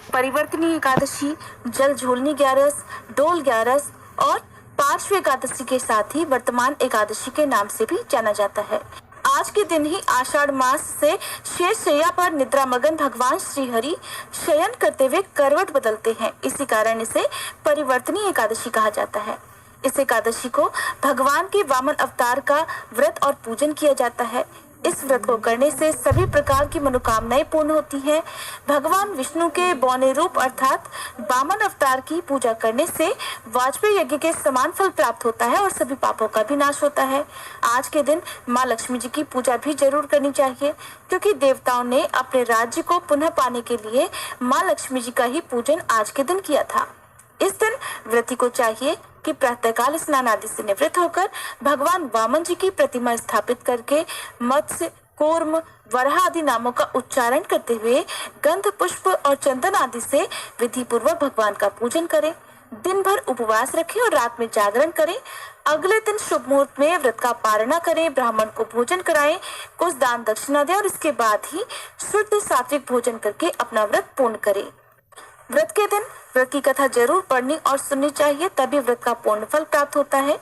परिवर्तनी एकादशी, जल झूलनी ग्यारस, डोल ग्यारस और पार्श्व एकादशी के साथ ही वर्तमान एकादशी के नाम से भी जाना जाता है। आज के दिन ही आषाढ़ मास से शेष शैया पर निद्रामगन भगवान श्री हरि शयन करते हुए करवट बदलते हैं। इसी कारण इसे परिवर्तनी एकादशी कहा जाता है। इस एकादशी को भगवान के वामन अवतार का व्रत और पूजन किया जाता है। इस व्रत को करने से सभी प्रकार की मनोकामनाएं पूर्ण होती हैं। भगवान विष्णु के बौने रूप अर्थात वामन अवतार की पूजा करने से वाजपेयी यज्ञ के समान फल प्राप्त होता है और सभी पापों का भी नाश होता है। आज के दिन माँ लक्ष्मी जी की पूजा भी जरूर करनी चाहिए, क्योंकि देवताओं ने अपने राज्य को पुनः पाने के लिए माँ लक्ष्मी जी का ही पूजन आज के दिन किया था। इस दिन व्रती को चाहिए कि प्रातःकाल स्नान आदि से निवृत्त होकर भगवान वामन जी की प्रतिमा स्थापित करके मत्स्य, कूर्म, वराह आदि नामों का उच्चारण करते हुए गंध, पुष्प और चंदन आदि से विधि पूर्वक भगवान का पूजन करें। दिन भर उपवास रखें और रात में जागरण करें। अगले दिन शुभ मुहूर्त में व्रत का पारणा करें, ब्राह्मण को भोजन कराएं, कुछ दान दक्षिणा दें और इसके बाद ही शुद्ध सात्विक भोजन करके अपना व्रत पूर्ण करें। व्रत के दिन व्रत की कथा जरूर पढ़नी और सुननी चाहिए, तभी व्रत का पूर्ण फल प्राप्त होता है।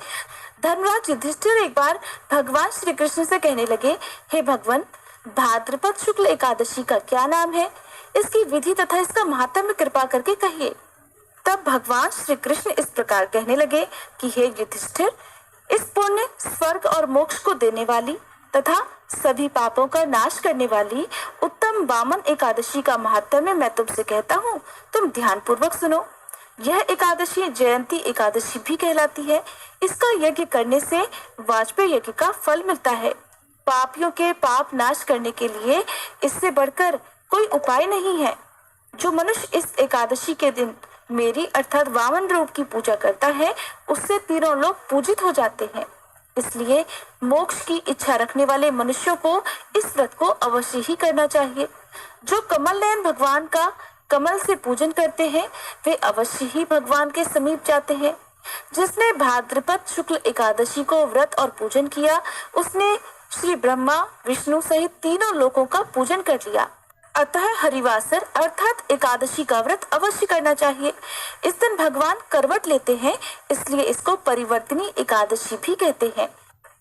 धर्मराज युधिष्ठिर एक बार भगवान श्री कृष्ण से कहने लगे, हे भगवान, भाद्रपद शुक्ल एकादशी का क्या नाम है? इसकी विधि तथा इसका महात्म्य कृपा करके कहिए। तब भगवान श्री कृष्ण इस प्रकार कहने लगे कि हे युधिष्ठिर, इस पुण्य, स्वर्ग और मोक्ष को देने वाली तथा सभी पापों का नाश करने वाली उत्तम वामन एकादशी का महात्म्य मैं तुमसे कहता हूँ, तुम ध्यान पूर्वक सुनो। यह एकादशी जयंती एकादशी भी कहलाती है। इसका यज्ञ करने से वाजपेयी यज्ञ का फल मिलता है। पापियों के पाप नाश करने के लिए इससे बढ़कर कोई उपाय नहीं है। जो मनुष्य इस एकादशी के दिन मेरी अर्थात वामन रूप की पूजा करता है, उससे तीनों लोग पूजित हो जाते हैं। इसलिए मोक्ष की इच्छा रखने वाले मनुष्यों को इस व्रत को अवश्य ही करना चाहिए। जो कमल नयन भगवान का कमल से पूजन करते हैं, वे अवश्य ही भगवान के समीप जाते हैं। जिसने भाद्रपद शुक्ल एकादशी को व्रत और पूजन किया, उसने श्री ब्रह्मा, विष्णु सहित तीनों लोकों का पूजन कर लिया। अतः हरिवासर अर्थात एकादशी का व्रत अवश्य करना चाहिए। इस दिन भगवान करवट लेते हैं, इसलिए इसको परिवर्तनी एकादशी भी कहते हैं।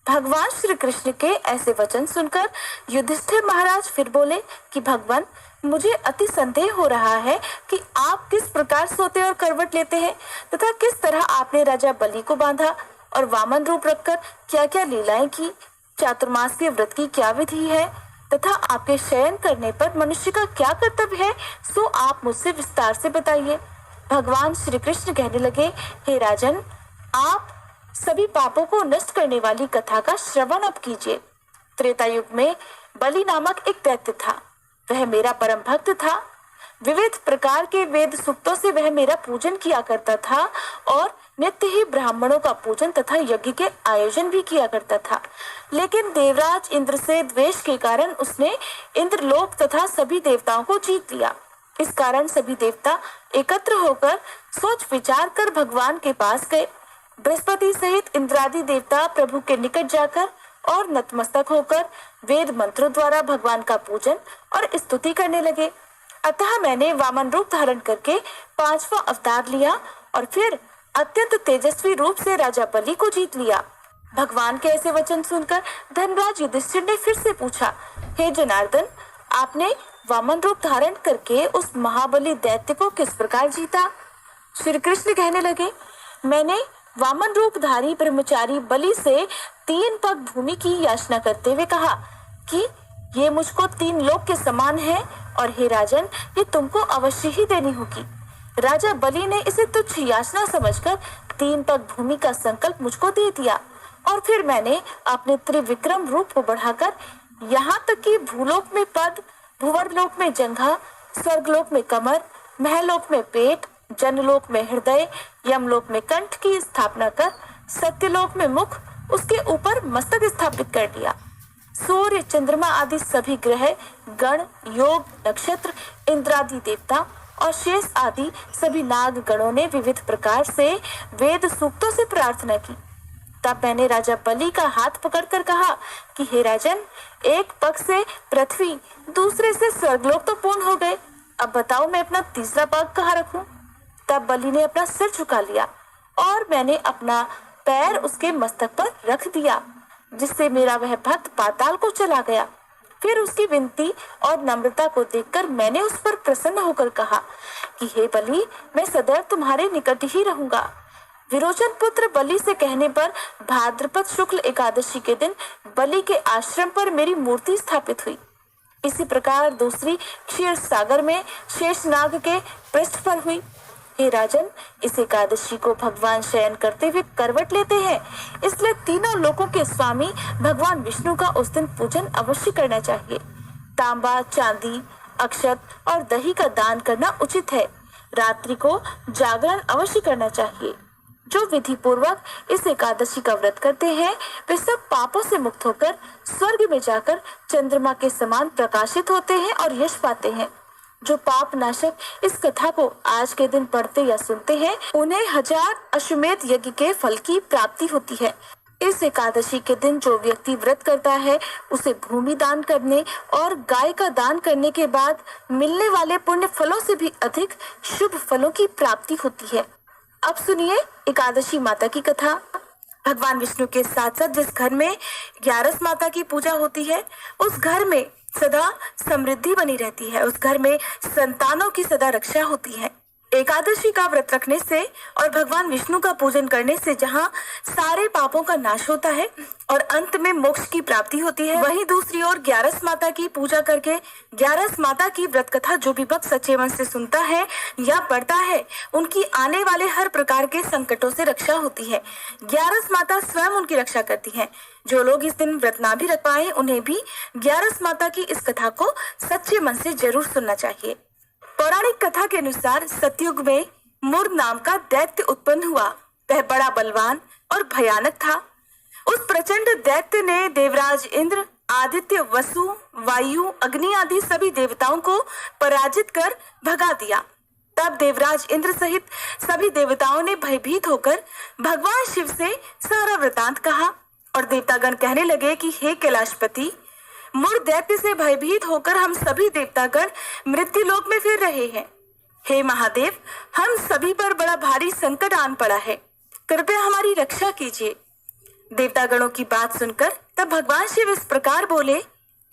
भगवान श्री कृष्ण के ऐसे वचन सुनकर युधिष्ठिर महाराज फिर बोले कि भगवान, मुझे अति संदेह हो रहा है कि आप किस प्रकार सोते और करवट लेते हैं तथा किस तरह आपने राजा बलि को बांधा और वामन रूप रखकर क्या क्या लीलाएं की, चातुर्मास के व्रत की क्या विधि है तथा आपके शयन करने पर मनुष्य का क्या कर्तव्य है, सो आप मुझसे विस्तार से बताइए। भगवान श्री कृष्ण कहने लगे, हे राजन, आप सभी पापों को नष्ट करने वाली कथा का श्रवण अब कीजिए। त्रेता युग में बलि नामक एक दैत्य था। वह मेरा परम भक्त था। विविध प्रकार के वेद सूक्तों से वह मेरा पूजन किया करता था और नित्य ही ब्राह्मणों का पूजन तथा यज्ञ के आयोजन भी किया करता था। लेकिन देवराज इंद्र से द्वेष के कारण उसने इंद्रलोक तथा सभी देवताओं को जीत लिया। इस कारण सभी देवता एकत्र होकर सोच विचार कर भगवान के पास गए। बृहस्पति सहित इंद्रादि देवता प्रभु के निकट जाकर और नतमस्तक होकर वेद मंत्रों द्वारा भगवान का पूजन और स्तुति करने लगे। अतः मैंने वामन रूप धारण करके 5वां अवतार लिया और फिर अत्यंत तेजस्वी रूप से राजा बलि को जीत लिया। भगवान के ऐसे वचन सुनकर धनराज युधिष्ठिर ने फिर से पूछा, हे जनार्दन, आपने वामन रूप धारण करके उस महाबली दैत्य को किस प्रकार जीता? श्री कृष्ण कहने लगे, मैंने वामन रूपधारी ब्रह्मचारी बलि से 3 पग भूमि की याचना करते हुए कहा कि ये मुझको 3 लोक के समान है और हे राजन, ये तुमको अवश्य ही देनी होगी। राजा बलि ने इसे तुच्छ याचना समझकर 3 पग भूमि का संकल्प मुझको दे दिया और फिर मैंने अपने त्रिविक्रम रूप को बढ़ाकर यहाँ तक कि भूलोक में पद, भुवरलोक में जंघा, स्वर्गलोक में कमर, महलोक में पेट, जनलोक में हृदय, यमलोक में कंठ की स्थापना कर सत्यलोक में मुख, उसके ऊपर मस्तक स्थापित कर दिया। सूर्य, चंद्रमा आदि सभी ग्रह, गण, योग, नक्षत्र, इंद्रादि देवता और शेष आदि सभी नाग गणों ने विविध प्रकार से वेद सूक्तों से प्रार्थना की। तब मैंने राजा बलि का हाथ पकड़कर कहा कि हे राजन, एक पग से पृथ्वी, दूसरे से स्वर्गलोक तो पूर्ण हो गए, अब बताओ मैं अपना तीसरा पाग कहाँ रखूं? तब बलि ने अपना सिर झुका लिया और मैंने अपना पैर उसके मस्तक पर रख दिया, जिससे मेरा वह भक्त पाताल को चला गया। फिर उसकी विनती और नम्रता को देखकर मैंने उस पर प्रसन्न होकर कहा कि हे बलि, मैं सदैव तुम्हारे निकट ही रहूंगा। विरोचन पुत्र बलि से कहने पर भाद्रपद शुक्ल एकादशी के दिन बलि के आश्रम पर मेरी मूर्ति स्थापित हुई। इसी प्रकार दूसरी क्षीर सागर में शेषनाग के पृष्ठ पर हुई। हे राजन, इस एकादशी को भगवान शयन करते हुए करवट लेते हैं, इसलिए तीनों लोकों के स्वामी भगवान विष्णु का उस दिन पूजन अवश्य करना चाहिए। तांबा, चांदी, अक्षत और दही का दान करना उचित है। रात्रि को जागरण अवश्य करना चाहिए। जो विधि पूर्वक इस एकादशी का व्रत करते हैं वे सब पापों से मुक्त होकर स्वर्ग में जाकर चंद्रमा के समान प्रकाशित होते हैं और यश पाते हैं। जो पाप नाशक इस कथा को आज के दिन पढ़ते या सुनते हैं उन्हें 1000 अश्वमेध यज्ञ के फल की प्राप्ति होती है। इस एकादशी के दिन जो व्यक्ति व्रत करता है उसे भूमि दान करने और गाय का दान करने के बाद मिलने वाले पुण्य फलों से भी अधिक शुभ फलों की प्राप्ति होती है। अब सुनिए एकादशी माता की कथा। भगवान विष्णु के साथ साथ जिस घर में 11 माता की पूजा होती है उस घर में सदा समृद्धि बनी रहती है, उस घर में संतानों की सदा रक्षा होती है। एकादशी का व्रत रखने से और भगवान विष्णु का पूजन करने से जहाँ सारे पापों का नाश होता है और अंत में मोक्ष की प्राप्ति होती है, वहीं दूसरी ओर 11 माता की पूजा करके 11 माता की व्रत कथा जो भी भक्त सच्चे मन से सुनता है या पढ़ता है उनकी आने वाले हर प्रकार के संकटों से रक्षा होती है। 11 माता स्वयं उनकी रक्षा करती है। जो लोग इस दिन व्रत ना भी रख पाए उन्हें भी 11 माता की इस कथा को सच्चे मन से जरूर सुनना चाहिए। पौराणिक कथा के अनुसार सतयुग में मुर नाम का दैत्य उत्पन्न हुआ। वह बड़ा बलवान और भयानक था। उस प्रचंड दैत्य ने देवराज इंद्र, आदित्य, वसु, वायु, अग्नि आदि सभी देवताओं को पराजित कर भगा दिया। तब देवराज इंद्र सहित सभी देवताओं ने भयभीत होकर भगवान शिव से सारा वृतांत कहा और देवतागण कहने लगे कि हे कैलाशपति, मुर दैत्य से भयभीत होकर हम सभी देवतागण मृत्यु लोक में फिर रहे हैं। हे महादेव, हम सभी पर बड़ा भारी संकट आन पड़ा है, कृपया हमारी रक्षा कीजिए। देवतागणों की बात सुनकर तब भगवान शिव इस प्रकार बोले,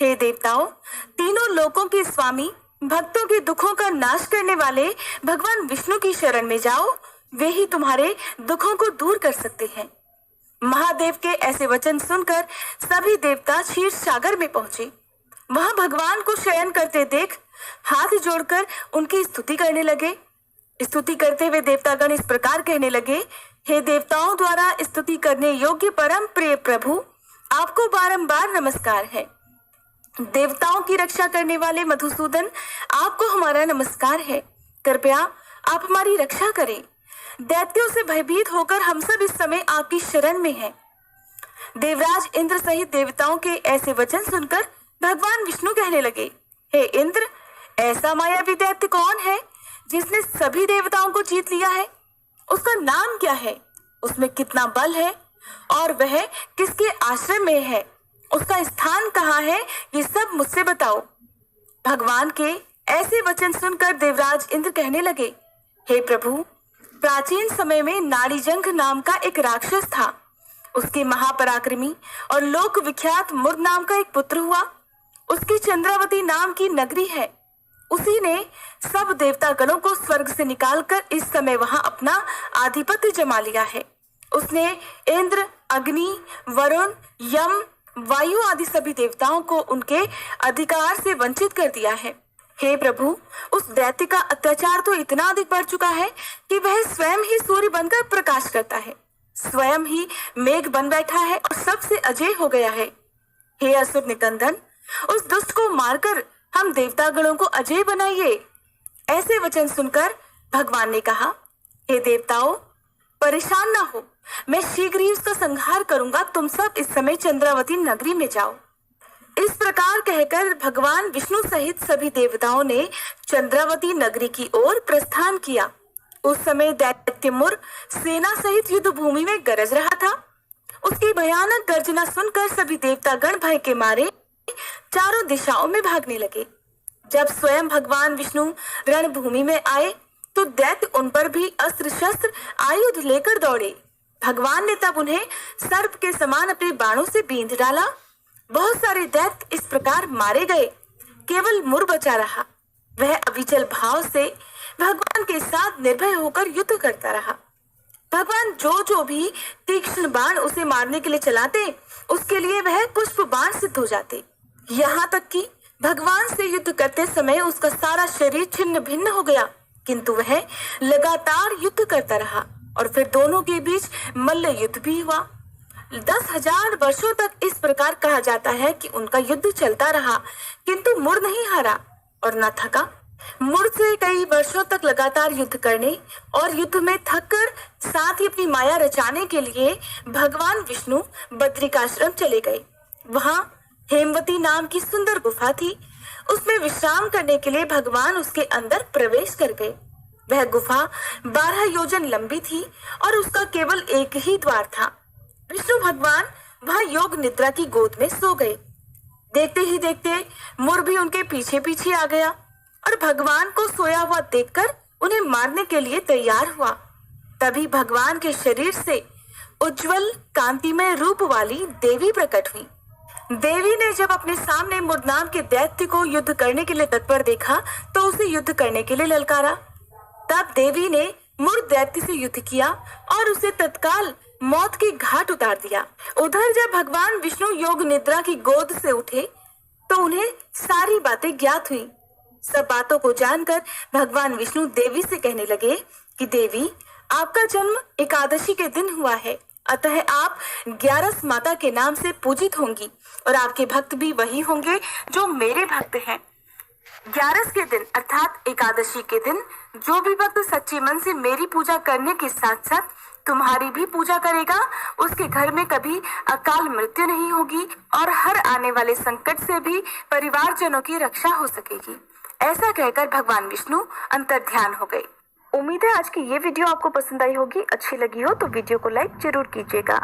हे देवताओं, तीनों लोकों के स्वामी, भक्तों के दुखों का नाश करने वाले भगवान विष्णु की शरण में जाओ, वे ही तुम्हारे दुखों को दूर कर सकते हैं। महादेव के ऐसे वचन सुनकर सभी देवता क्षीर सागर में पहुंचे। वहां भगवान को शयन करते देख हाथ जोड़कर उनकी स्तुति करने लगे। स्तुति करते हुए देवतागण इस प्रकार कहने लगे, हे देवताओं द्वारा स्तुति करने योग्य परम प्रिय प्रभु, आपको बारंबार नमस्कार है। देवताओं की रक्षा करने वाले मधुसूदन, आपको हमारा नमस्कार है। कृपया आप हमारी रक्षा करें। दैत्यों से भयभीत होकर हम सब इस समय आपकी शरण में हैं। देवराज इंद्र सहित देवताओं के ऐसे वचन सुनकर भगवान विष्णु कहने लगे, हे इंद्र, ऐसा मायावी दैत्य कौन है जिसने सभी देवताओं को जीत लिया है? उसका नाम क्या है? उसमें कितना बल है और वह किसके आश्रम में है? उसका स्थान कहाँ है? ये सब मुझसे बताओ। भगवान के ऐसे वचन सुनकर देवराज इंद्र कहने लगे, हे प्रभु, प्राचीन समय में नाड़ीजंघ नाम का एक राक्षस था। उसके महापराक्रमी और लोक विख्यात मुर नाम का एक पुत्र हुआ। उसकी चंद्रावती नाम की नगरी है। उसी ने सब देवता गणों को स्वर्ग से निकालकर इस समय वहां अपना आधिपत्य जमा लिया है। उसने इंद्र, अग्नि, वरुण, यम, वायु आदि सभी देवताओं को उनके अधिकार से वंचित कर दिया है। हे प्रभु, उस दैत्य का अत्याचार तो इतना अधिक बढ़ चुका है कि वह स्वयं ही सूर्य बनकर प्रकाश करता है, स्वयं ही मेघ बन बैठा है और सबसे अजय हो गया है। हे असुर निकंदन, उस दुष्ट को मारकर हम देवतागणों को अजय बनाइए। ऐसे वचन सुनकर भगवान ने कहा, हे देवताओं, परेशान ना हो, मैं शीघ्र ही उसका संहार करूंगा। तुम सब इस समय चंद्रावती नगरी में जाओ। इस प्रकार कहकर भगवान विष्णु सहित सभी देवताओं ने चंद्रावती नगरी की ओर प्रस्थान किया। उस समय दैत्य मुर सेना सहित युद्ध भूमि में गरज रहा था। उसकी भयानक गर्जना सुनकर सभी देवतागण भय के मारे चारों दिशाओं में भागने लगे। जब स्वयं भगवान विष्णु रणभूमि में आए तो दैत्य उन पर भी अस्त्र शस्त्र आयुध लेकर दौड़े। भगवान ने तब उन्हें सर्प के समान अपने बाणों से बींध डाला। बहुत सारे दैत्य इस प्रकार मारे गए, केवल मुर बचा रहा। वह अविचल भाव से भगवान के साथ निर्भय होकर युद्ध करता रहा। भगवान जो भी तीक्ष्ण बाण उसे मारने के लिए चलाते, उसके लिए वह पुष्प बाण सिद्ध हो जाते। यहाँ तक कि भगवान से युद्ध करते समय उसका सारा शरीर छिन्न भिन्न हो गया, किंतु वह लगातार युद्ध करता रहा और फिर दोनों के बीच मल्ल युद्ध भी हुआ। 10,000 वर्षों तक इस प्रकार कहा जाता है कि उनका युद्ध चलता रहा, किंतु मुर नहीं हारा और न थका। मुर से कई वर्षों तक लगातार युद्ध करने और युद्ध में थक कर साथ ही अपनी माया रचाने के लिए भगवान विष्णु बद्रिकाश्रम चले गए। वहां हेमवती नाम की सुंदर गुफा थी। उसमें विश्राम करने के लिए भगवान उसके अंदर प्रवेश कर गए। वह गुफा 12 योजन लंबी थी और उसका केवल एक ही द्वार था। विष्णु भगवान वहां योग निद्रा की गोद में सो गए। देखते ही देखते मुर भी उनके पीछे पीछे आ गया और भगवान को सोया हुआ देखकर उन्हें मारने के लिए तैयार हुआ। तभी भगवान के शरीर से उज्जवल कांतिमय रूप वाली देवी प्रकट हुई। देवी ने जब अपने सामने मुर नाम के दैत्य को युद्ध करने के लिए तत्पर देखा तो उसे युद्ध करने के लिए ललकारा। तब देवी ने मुर दैत्य से युद्ध किया और उसे तत्काल मौत के घाट उतार दिया। उधर जब भगवान विष्णु योग निद्रा की गोद से उठे तो उन्हें सारी बातें ज्ञात हुई। सब बातों को जानकर भगवान विष्णु देवी से कहने लगे कि देवी, आपका जन्म एकादशी के दिन हुआ है, अतः आप 11 माता के नाम से पूजित होंगी और आपके भक्त भी वही होंगे जो मेरे भक्त हैं। 11 के दिन अर्थात एकादशी के दिन जो भी भक्त सच्चे मन से मेरी पूजा करने के साथ साथ तुम्हारी भी पूजा करेगा, उसके घर में कभी अकाल मृत्यु नहीं होगी और हर आने वाले संकट से भी परिवारजनों की रक्षा हो सकेगी। ऐसा कहकर भगवान विष्णु अंतर्ध्यान हो गए। उम्मीद है आज की ये वीडियो आपको पसंद आई होगी। अच्छी लगी हो तो वीडियो को लाइक जरूर कीजिएगा।